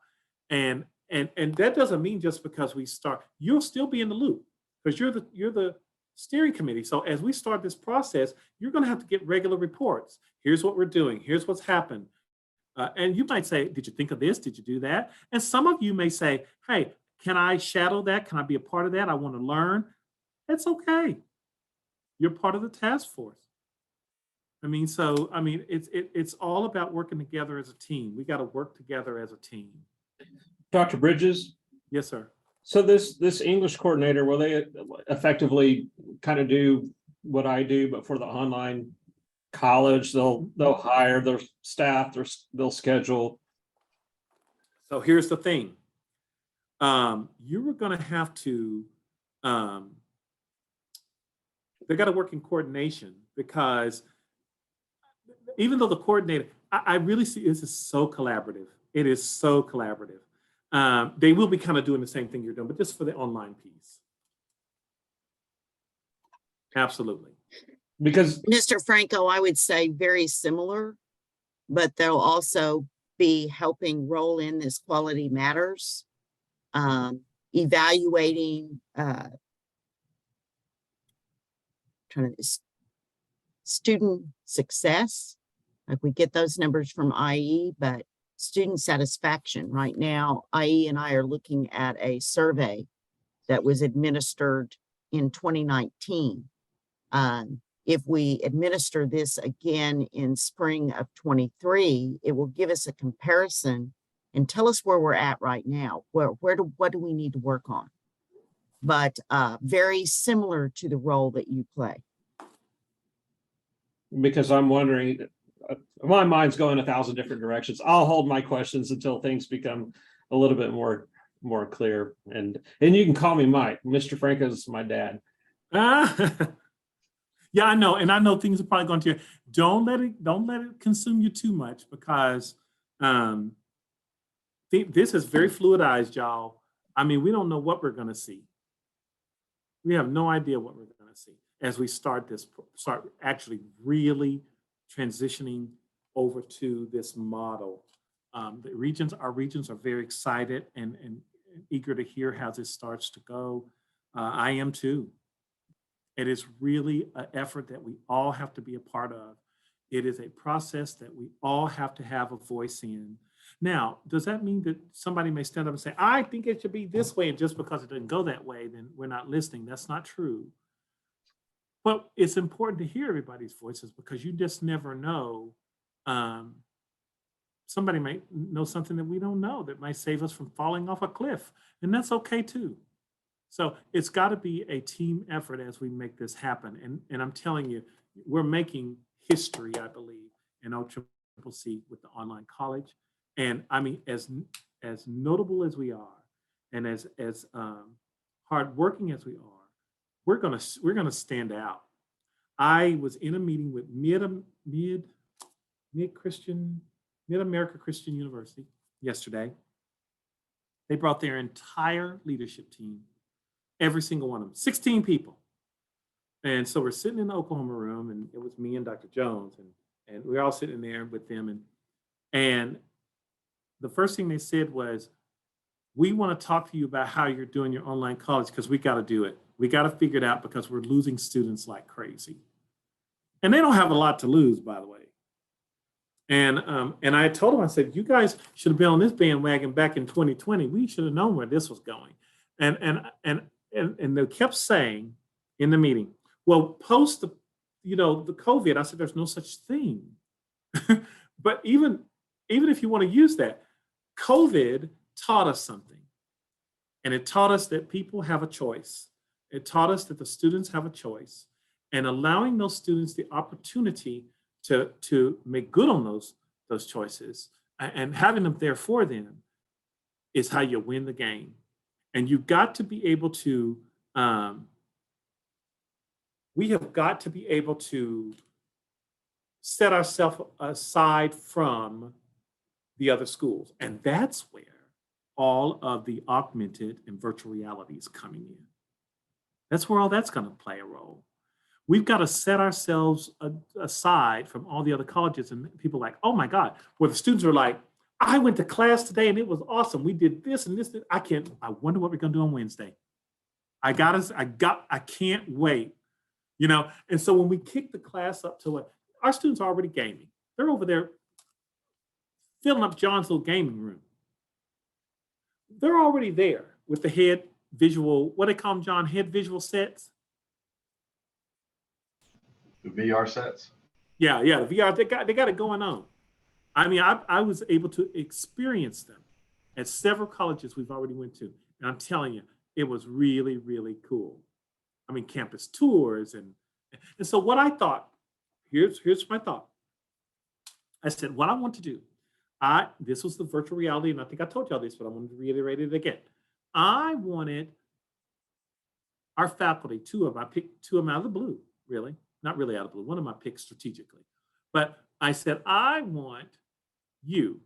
And that doesn't mean just because we start, you'll still be in the loop, because you're the steering committee. So as we start this process, you're going to have to get regular reports. Here's what we're doing. Here's what's happened. And you might say, did you think of this? Did you do that? And some of you may say, hey, can I shadow that? Can I be a part of that? I want to learn. It's okay. You're part of the task force. It's all about working together as a team. We got to work together as a team. Dr. Bridges, Yes, sir. so this English coordinator, will they effectively kind of do what I do, but for the online college? They'll hire their staff, they'll schedule. So here's the thing. You were going to have to, they got to work in coordination, because even though the coordinator, I really see this is so collaborative. It is so collaborative. They will be kind of doing the same thing you're doing, but just for the online piece. Absolutely. Because Mr. Franco, I would say very similar, but they'll also be helping roll in this quality matters, evaluating, student success. Like, we get those numbers from IE, but student satisfaction right now, IE and I are looking at a survey that was administered in 2019. If we administer this again in spring of 23, it will give us a comparison and tell us where we're at right now. What do we need to work on? But very similar to the role that you play. because I'm wondering, my mind's going 1,000 different directions. I'll hold my questions until things become a little bit more clear. And you can call me Mike. Mr. Franco's my dad. Yeah, I know. And I know things are probably going to, don't let it consume you too much, because this is very fluidized, y'all. I mean, we don't know what we're going to see. We have no idea what we're going to see as we start actually really transitioning over to this model. Our regions are very excited and eager to hear how this starts to go. I am too. It is really an effort that we all have to be a part of. It is a process that we all have to have a voice in. Now, does that mean that somebody may stand up and say, I think it should be this way, and just because it didn't go that way, then we're not listening? That's not true. But it's important to hear everybody's voices, because you just never know. Somebody might know something that we don't know that might save us from falling off a cliff, and that's okay too. So it's got to be a team effort as we make this happen. And I'm telling you, we're making history, I believe, in OCCC with the online college. And I mean, as notable as we are, and as hardworking as we are, we're gonna stand out. I was in a meeting with Mid-America Christian University yesterday. They brought their entire leadership team, every single one of them, 16 people. And so we're sitting in the Oklahoma room, and it was me and Dr. Jones, and we're all sitting there with them. And the first thing they said was, we want to talk to you about how you're doing your online college, because we got to do it. We got to figure it out, because we're losing students like crazy. And they don't have a lot to lose, by the way. And I told them, I said, you guys should have been on this bandwagon back in 2020. We should have known where this was going. And they kept saying in the meeting, well, post the COVID, I said, there's no such thing. But even if you want to use that, COVID taught us something. And it taught us that people have a choice. It taught us that the students have a choice, and allowing those students the opportunity to make good on those choices and having them there for them is how you win the game. And you've got to be able to, we have got to be able to set ourselves aside from the other schools. And that's where all of the augmented and virtual reality is coming in. That's where all that's going to play a role. We've got to set ourselves aside from all the other colleges and people like, oh my God, where the students are like, I went to class today and it was awesome. We did this and this. I wonder what we're going to do on Wednesday. I can't wait, you know? And so when we kick the class up to what our students are already gaming, they're over there filling up John's little gaming room. They're already there with the head visual, what they call them, John, head visual sets. The VR sets. Yeah, the VR, they got it going on. I mean, I was able to experience them at several colleges we've already went to. And I'm telling you, it was really, really cool. I mean, campus tours. And so what I thought, here's my thought. I said, what I want to do, this was the virtual reality, and I think I told y'all this, but I wanted to reiterate it again. I wanted our faculty, I picked two of them out of the blue, really. Not really out of the blue, one of them I picked strategically. But I said, I want you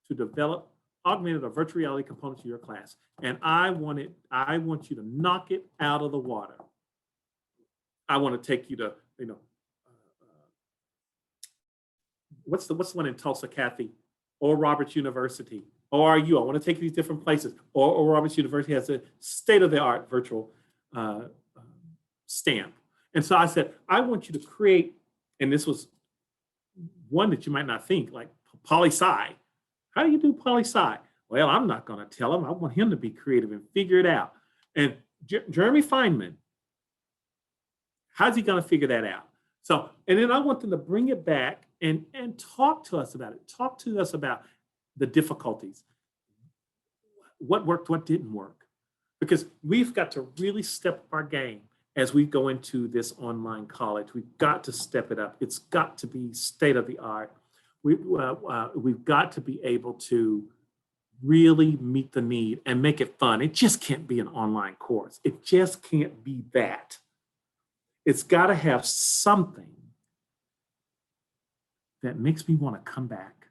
to develop augmented or virtual reality components to your class. And I want you to knock it out of the water. I want to take you to, you know, what's the one in Tulsa, Kathy? Or Roberts University, ORU. I want to take you to these different places. Or Roberts University has a state-of-the-art virtual stamp. And so I said, I want you to create, and this was one that you might not think, like poli-sci. How do you do poli-sci? Well, I'm not going to tell him. I want him to be creative and figure it out. And Jeremy Feynman, how's he going to figure that out? So, and then I want them to bring it back and talk to us about it. Talk to us about the difficulties. What worked, what didn't work. Because we've got to really step up our game as we go into this online college. We've got to step it up. It's got to be state of the art. We've got to be able to really meet the need and make it fun. It just can't be an online course. It just can't be that. It's got to have something that makes me want to come back.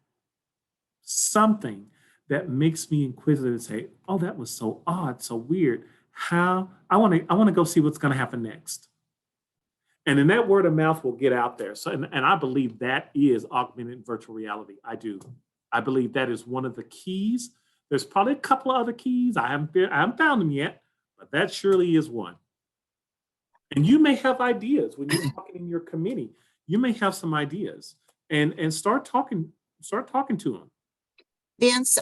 Something that makes me inquisitive and say, oh, that was so odd, so weird. How I want to go see what's going to happen next. And then that word of mouth will get out there. So, and I believe that is augmented virtual reality. I do. I believe that is one of the keys. There's probably a couple of other keys. I haven't found them yet, but that surely is one. And you may have ideas when you're talking in your committee. You may have some ideas, and start talking to them. Vince,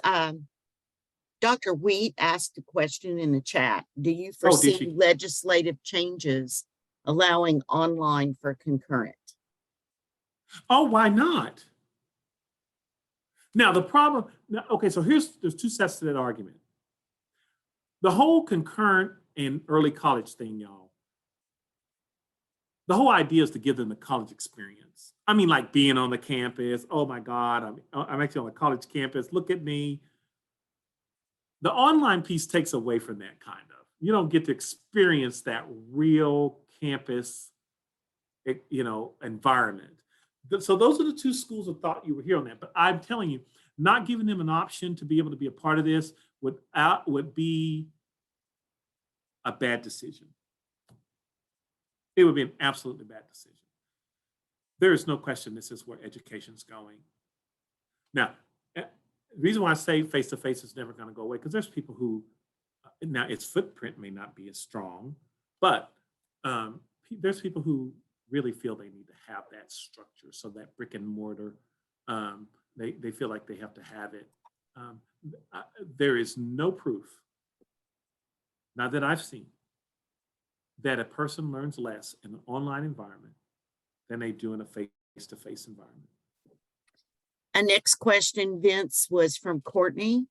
Dr. Wheat asked a question in the chat. Do you foresee legislative changes allowing online for concurrent? Oh, why not? Now the problem, okay, so there's two sides to that argument. The whole concurrent and early college thing, y'all. The whole idea is to give them the college experience. I mean, like being on the campus. Oh my God, I'm actually on a college campus. Look at me. The online piece takes away from that kind of. You don't get to experience that real campus, you know, environment. So those are the two schools of thought you were here on that. But I'm telling you, not giving them an option to be able to be a part of this would be a bad decision. It would be an absolutely bad decision. There is no question this is where education's going. Now, the reason why I say face-to-face is never going to go away, because there's people who, now its footprint may not be as strong, but there's people who really feel they need to have that structure. So that brick and mortar, they feel like they have to have it. There is no proof, not that I've seen, that a person learns less in an online environment than they do in a face-to-face environment. Our next question, Vince, was from Courtney.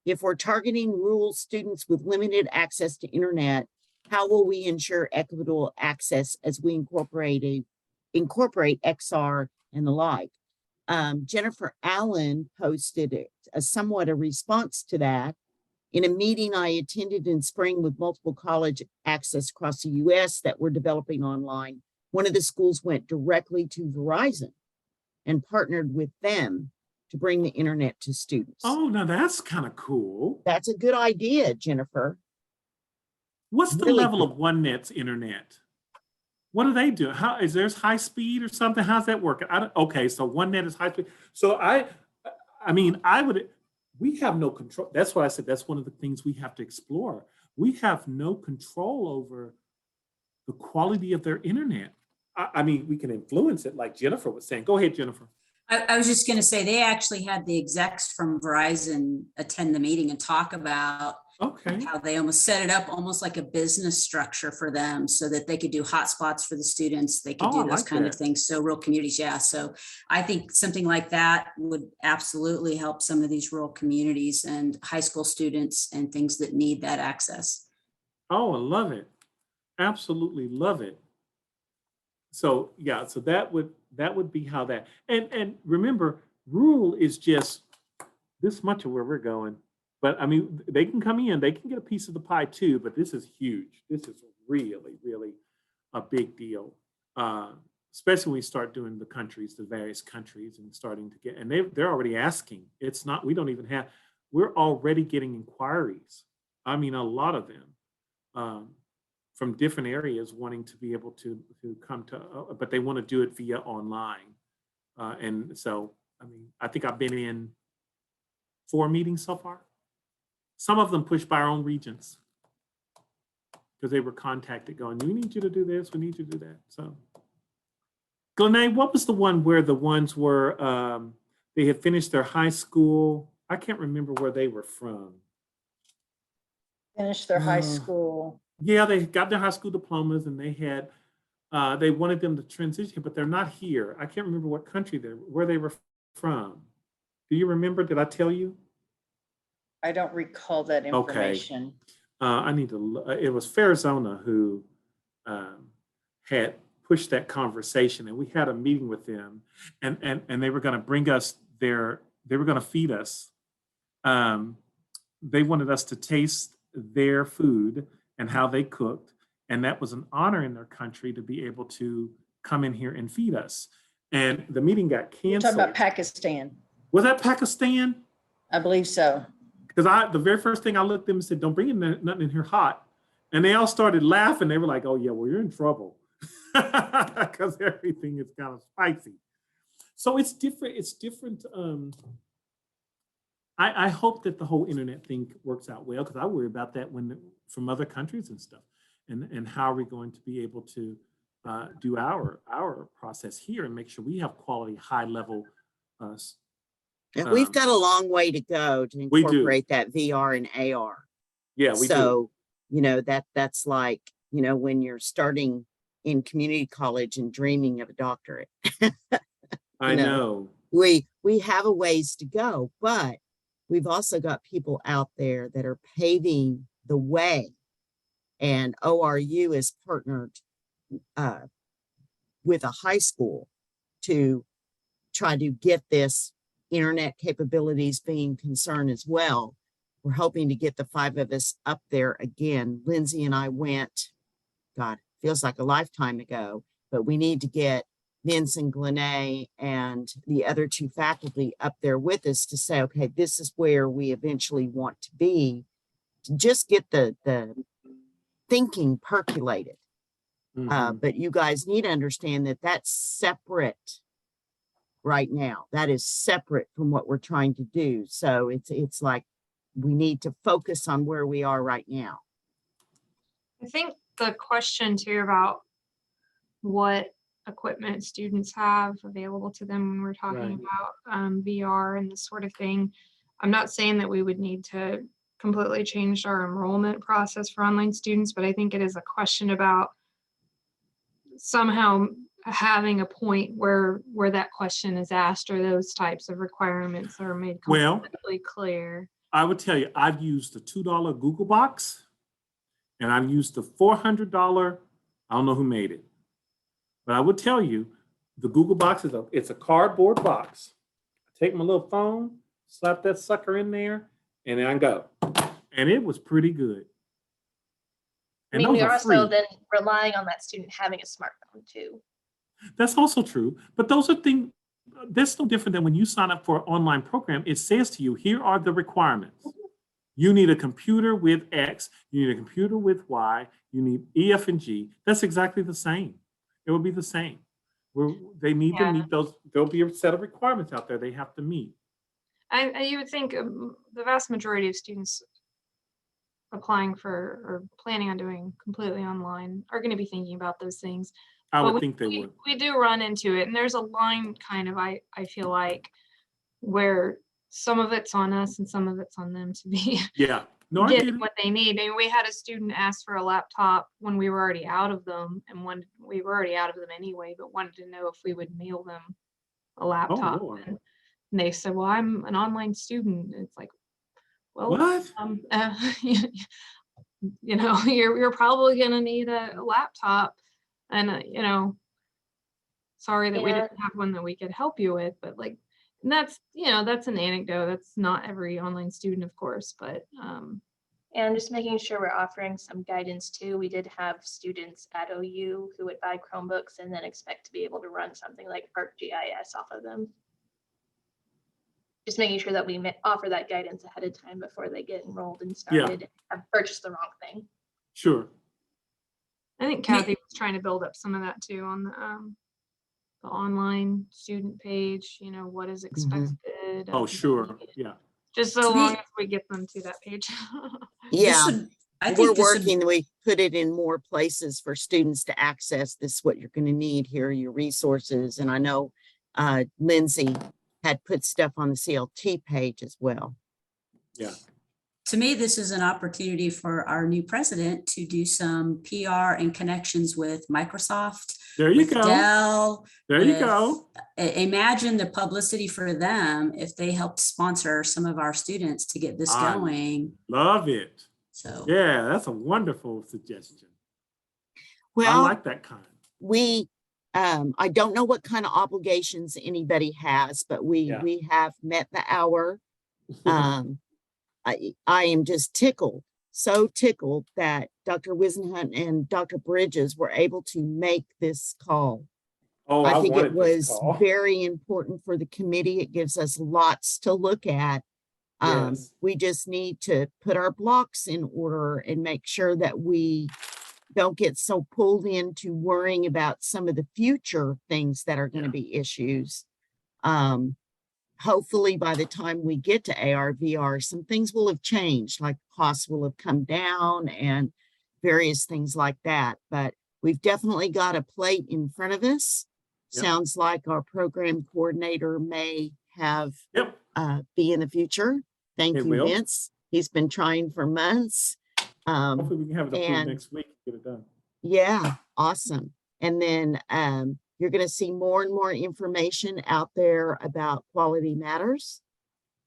If we're targeting rural students with limited access to internet, how will we ensure equitable access as we incorporate XR and the like? Jennifer Allen posted a response to that. In a meeting I attended in spring with multiple college access across the US that were developing online, one of the schools went directly to Verizon and partnered with them to bring the internet to students. Oh, now that's kind of cool. That's a good idea, Jennifer. What's the Really level cool. of OneNet's internet? What do they do? How is theirs high speed or something? How's that working? Okay, so OneNet is high speed. So I mean, we have no control. That's why I said that's one of the things we have to explore. We have no control over the quality of their internet. I mean, we can influence it, like Jennifer was saying. Go ahead, Jennifer. I was just going to say, they actually had the execs from Verizon attend the meeting and talk about how they almost set it up almost like a business structure for them so that they could do hotspots for the students. They could do those kind of things. So rural communities. Yeah. So I think something like that would absolutely help some of these rural communities and high school students and things that need that access. Oh, I love it. Absolutely love it. So yeah, so that would be how that, and remember, rural is just this much of where we're going. But I mean, they can come in, they can get a piece of the pie too, but this is huge. This is really, really a big deal. Especially when we start doing the various countries and starting to get, and they're already asking. It's not, we're already getting inquiries. I mean, a lot of them. From different areas wanting to be able to come to, but they want to do it via online. And so, I mean, I think I've been in 4 meetings so far. Some of them pushed by our own regents because they were contacted going, we need you to do this, we need you to do that. So, Glenay, what was the one where the ones were, they had finished their high school? I can't remember where they were from. Finished their high school. Yeah, they got their high school diplomas and they had, they wanted them to transition, but they're not here. I can't remember what country where they were from. Do you remember? Did I tell you? I don't recall that information. I need to, it was Farizona who had pushed that conversation, and we had a meeting with them, and they were going to bring us they were going to feed us. They wanted us to taste their food and how they cooked. And that was an honor in their country to be able to come in here and feed us. And the meeting got canceled. You're talking about Pakistan. Was that Pakistan? I believe so. Because the very first thing I looked at them and said, don't bring in nothing in here hot. And they all started laughing. They were like, oh yeah, well, you're in trouble. Because everything is kind of spicy. So it's different. It's different. I hope that the whole internet thing works out well, because I worry about that from other countries and stuff, and how are we going to be able to do our process here and make sure we have quality, high level. And we've got a long way to go to incorporate that VR and AR. Yeah, we do. So, you know, that's like, you know, when you're starting in community college and dreaming of a doctorate. I know. We have a ways to go, but we've also got people out there that are paving the way, and ORU is partnered with a high school to try to get this internet capabilities being concerned as well. We're hoping to get the 5 of us up there again. Lindsay and I went, God, feels like a lifetime ago, but we need to get Vince and Glenay and the other 2 faculty up there with us to say, okay, this is where we eventually want to be, to just get the thinking percolated. But you guys need to understand that that's separate right now. That is separate from what we're trying to do. So it's like we need to focus on where we are right now. I think the question too about what equipment students have available to them when we're talking about VR and this sort of thing. I'm not saying that we would need to completely change our enrollment process for online students, but I think it is a question about somehow having a point where that question is asked or those types of requirements are made completely clear. I would tell you, I've used the $2 Google box and I've used the $400, I don't know who made it. But I would tell you, the Google box it's a cardboard box. I take my little phone, slap that sucker in there, and then I go. And it was pretty good. I And mean, we those are are also free. then relying on that student having a smartphone too. That's also true. But those are things, that's no different than when you sign up for an online program. It says to you, here are the requirements. You need a computer with X, you need a computer with Y, you need E, F, and G. That's exactly the same. It will be the same. They need to meet those, there'll be a set of requirements out there they have to meet. You would think the vast majority of students applying for or planning on doing completely online are going to be thinking about those things. I But would think they would. We do run into it, and there's a line kind of, I feel like, where some of it's on us and some of it's on them to be Yeah. No, I get get it. what they need. I mean, we had a student ask for a laptop when we were already out of them, and we were already out of them anyway, but wanted to know if we would mail them a laptop. Lord. And they said, "Well, I'm an online student." And it's like, well, What? you know, you're probably gonna need a laptop, and you know, sorry that we Yeah. didn't have one that we could help you with, but like, and that's, you know, that's an anecdote. That's not every online student, of course, but And just making sure we're offering some guidance too. We did have students at OU who would buy Chromebooks and then expect to be able to run something like ArcGIS off of them. Just making sure that we offer that guidance ahead of time before they get enrolled and started and have purchased the wrong thing. Sure. I think Kathy was trying to build up some of that too on the online student page, you know, what is expected. Oh, sure. Yeah. Just so To me- long as we get them to that page. Yeah, I we're think this would, working, we put it in more places for students to access. This is what you're going to need. Here are your resources. And I know Lindsay had put stuff on the CLT page as well. Yeah. to me, this is an opportunity for our new president to do some PR and connections with Microsoft, There you with go. Dell. There you with- go. Imagine the publicity for them if they helped sponsor some of our students to get this I going. Love it. So Yeah, that's a wonderful suggestion. I Well, like that kind. we, I don't know what kind of obligations anybody has, but we have met the hour. I am just tickled, so tickled that Dr. Wisenhunt and Dr. Bridges were able to make this call. Oh, I think it wanted this was call. very important for the committee. It gives us lots to look at. Yes. We just need to put our blocks in order and make sure that we don't get so pulled into worrying about some of the future things that are going to be issues. Hopefully by the time we get to AR, VR, some things will have changed, like costs will have come down and various things like that. But we've definitely got a plate in front of us. Yep. Sounds like our program coordinator may have Yep. be in the future. Thank It you, will. Vince. He's been trying for months. Hopefully we can have it approved and- next week and get it done. Yeah, awesome. And then you're going to see more and more information out there about Quality Matters.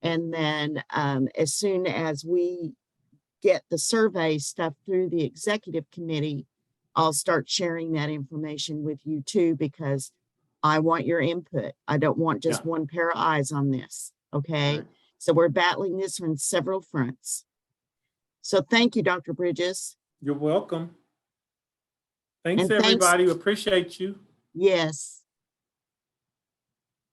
And then as soon as we get the survey stuff through the executive committee, I'll start sharing that information with you too, because I want your input. I don't want just one pair of eyes on this. Okay. Right. So we're battling this on several fronts. So thank you, Dr. Bridges. You're welcome. Thanks, And thanks- everybody. We appreciate you. Yes.